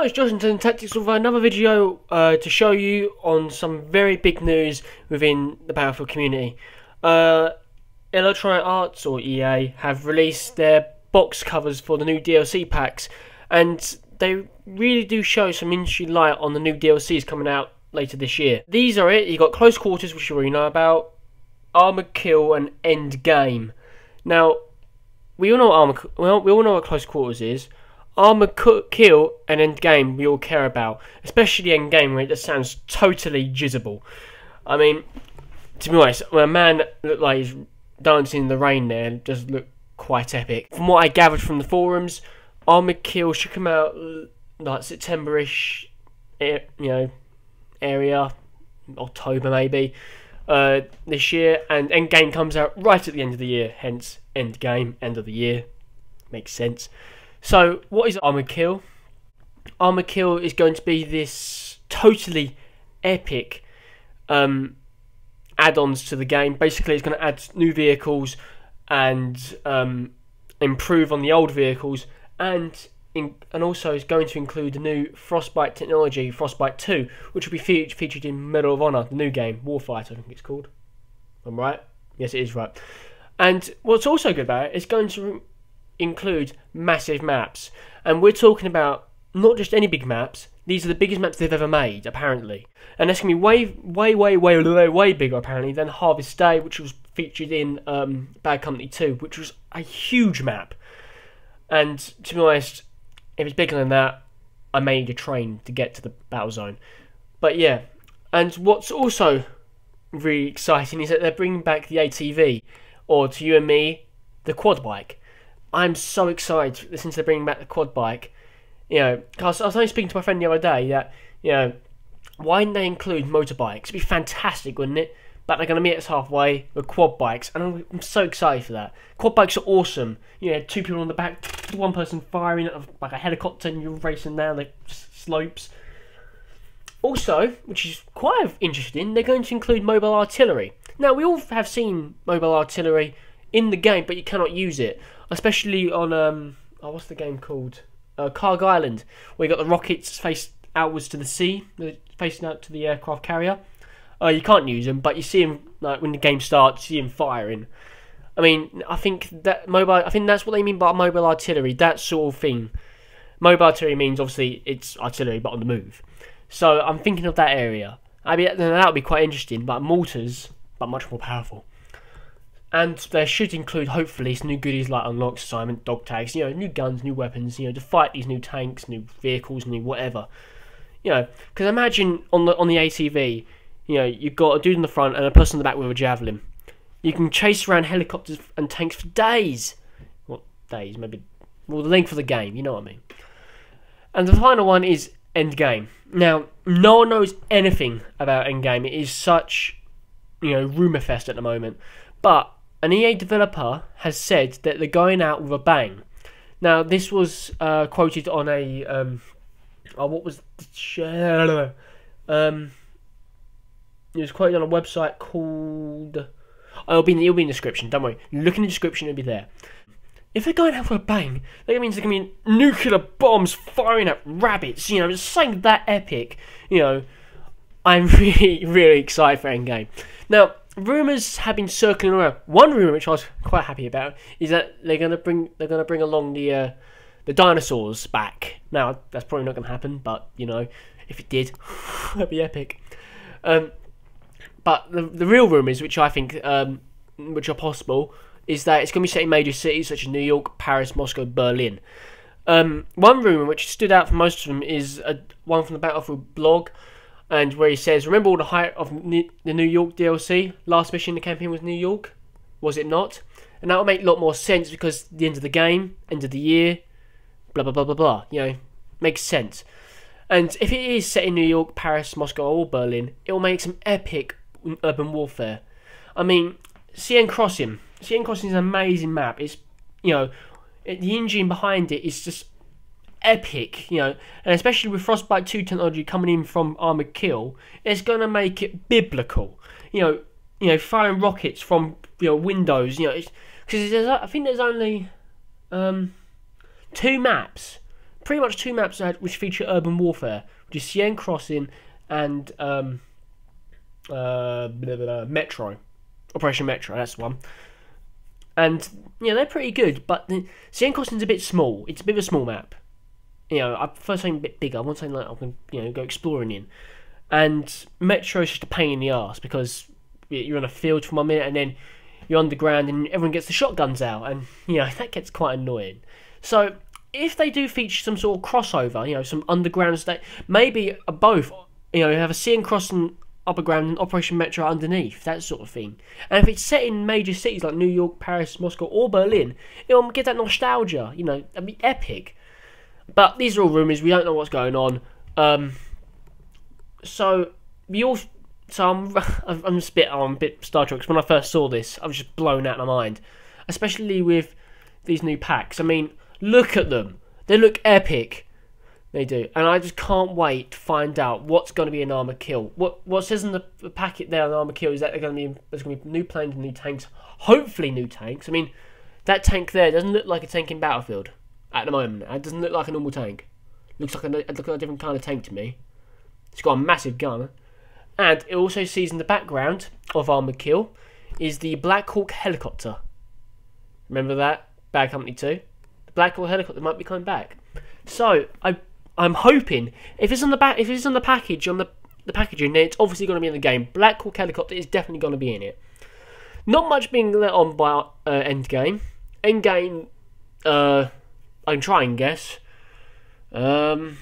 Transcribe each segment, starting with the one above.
Hi, it's Joshington Tactics with another video to show you on some very big news within the Battlefield community. Electronic Arts, or EA, have released their box covers for the new DLC packs, and they really do show some industry light on the new DLCs coming out later this year. These are it. You've got Close Quarters, which you already know about, Armored Kill, and End Game. Now, we all know what Close Quarters is. Armored Kill and End Game we all care about, especially End Game, where it just sounds totally jizzable. I mean, to be honest, when a man looked like he's dancing in the rain there, it does look quite epic. From what I gathered from the forums, Armored Kill should come out like September-ish, area, October maybe, this year, and End Game comes out right at the end of the year, hence End Game, end of the year. Makes sense. So, what is Armored Kill? Armored Kill is going to be this totally epic add-ons to the game. Basically, it's going to add new vehicles and improve on the old vehicles, and also is going to include the new Frostbite technology, Frostbite 2, which will be featured in Medal of Honor, the new game, Warfighter, I think it's called. I'm right? Yes, it is right. And what's also good about it is going to include massive maps, and we're talking about not just any big maps. These are the biggest maps they've ever made, apparently, and that's going to be way bigger apparently than Harvest Day, which was featured in Bad Company 2, which was a huge map. And to be honest, if it's bigger than that, I may need a train to get to the battle zone. But yeah, and what's also really exciting is that they're bringing back the ATV, or to you and me, the quad bike. I'm so excited since they're bringing back the quad bike. Cause I was only speaking to my friend the other day that, why didn't they include motorbikes? It'd be fantastic, wouldn't it? But they're going to meet us halfway with quad bikes, and I'm so excited for that. Quad bikes are awesome. Two people on the back, one person firing at like a helicopter, and you're racing down the slopes. Also, which is quite interesting, they're going to include mobile artillery. Now, we all have seen mobile artillery in the game, but you cannot use it, especially on what's the game called? Carg Island, where you got the rockets faced outwards to the sea, facing out to the aircraft carrier. You can't use them, but you see them like when the game starts. You see them firing. I mean, I think that's what they mean by mobile artillery. That sort of thing. Mobile artillery means obviously it's artillery, but on the move. So I'm thinking of that area. I mean, that would be quite interesting. But mortars, but much more powerful. And they should include, hopefully, some new goodies like unlocked assignment, dog tags, new guns, new weapons, to fight these new tanks, new vehicles, new whatever. Because imagine on the ATV, you've got a dude in the front and a person in the back with a javelin. You can chase around helicopters and tanks for days. Well, days, maybe. Well, the length of the game, you know what I mean. And the final one is End Game. Now, no one knows anything about End Game. It is such, rumour fest at the moment. But an EA developer has said that they're going out with a bang. Now, this was quoted on a what was the it was quoted on a website called. It'll be in the description. Don't worry. Look in the description; it'll be there. If they're going out with a bang, that means there can be nuclear bombs firing at rabbits. It's something that epic. I'm really excited for Endgame. Now, rumours have been circling around. One rumour, which I was quite happy about, is that they're gonna bring along the dinosaurs back. Now, that's probably not gonna happen, but if it did, that'd be epic. But the real rumours, which I think which are possible, is that it's gonna be set in major cities such as New York, Paris, Moscow, Berlin. One rumour which stood out for most of them is one from the Battlefield blog, and where he says, remember all the hype of the New York DLC? Last mission in the campaign was New York? Was it not? And that would make a lot more sense because the end of the game, end of the year, blah blah blah blah blah. Makes sense. And if it is set in New York, Paris, Moscow or Berlin, it will make some epic urban warfare. I mean, CN Crossing is an amazing map. It's, the engine behind it is just epic, and especially with Frostbite 2 technology coming in from Armored Kill, it's going to make it biblical. Firing rockets from windows, because I think there's only 2 maps pretty much 2 maps which feature urban warfare, which is Cien Crossing and Metro, Operation Metro. That's the one. And yeah, they're pretty good, but the Cien Crossing's a bit small. It's a bit of a small map. I prefer something a bit bigger. I want something like I can go exploring in. And Metro's just a pain in the arse because you're on a field for 1 minute and then you're underground and everyone gets the shotguns out, and that gets quite annoying. So if they do feature some sort of crossover, some underground state, maybe both, have a Cien Crossing upper ground and Operation Metro underneath, that sort of thing. And if it's set in major cities like New York, Paris, Moscow, or Berlin, it'll get that nostalgia. That'd be epic. But these are all rumours. We don't know what's going on. So I'm a bit Star Trek. 'Cause when I first saw this, I was just blown out of my mind, especially with these new packs. I mean, look at them. They look epic. They do, and I just can't wait to find out what's going to be an armor kill. What says in the packet there on armor kill is that there's going to be new planes and new tanks. Hopefully, new tanks. I mean, that tank there doesn't look like a tank in Battlefield at the moment. It doesn't look like a normal tank. Looks like a different kind of tank to me. It's got a massive gun, and it also sees in the background of armor kill is the Black Hawk helicopter. Remember that? Bad Company 2. The Black Hawk helicopter might be coming back. So I'm hoping if it's on the package on the packaging, then it's obviously going to be in the game. Black Hawk helicopter is definitely going to be in it. Not much being let on by Endgame. Endgame, I can try and guess. Man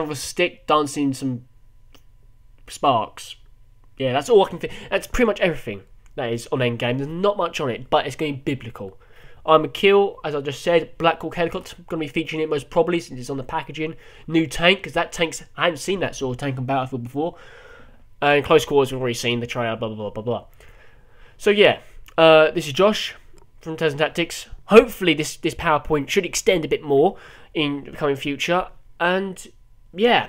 with a stick dancing some sparks. Yeah, that's all I can think. That's pretty much everything that is on Endgame. There's not much on it, but it's going to be biblical. I'm a kill, as I just said. Black Hawk helicopter going to be featuring it most probably since it's on the packaging. New tank, because that tank's, I haven't seen that sort of tank on Battlefield before. And close quarters, we've already seen the trailer, blah blah blah blah blah. So yeah, this is Josh from Tales and Tactics. Hopefully this PowerPoint should extend a bit more in the coming future. And yeah,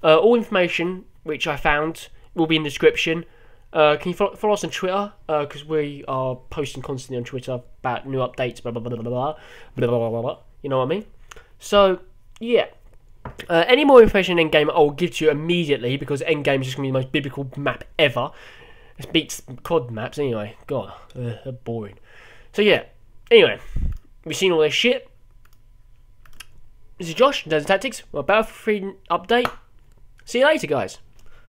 all information which I found will be in the description. Can you follow us on Twitter? Because we are posting constantly on Twitter about new updates, blah blah blah blah blah blah blah blah blah. You know what I mean? So yeah, any more information in Endgame I'll give to you immediately, because Endgame is just going to be the most biblical map ever. It beats COD maps anyway. God, they're boring. So yeah. Anyway, we've seen all this shit. This is Josh, Tales and Tactics. Well, Battlefield 3 update. See you later, guys.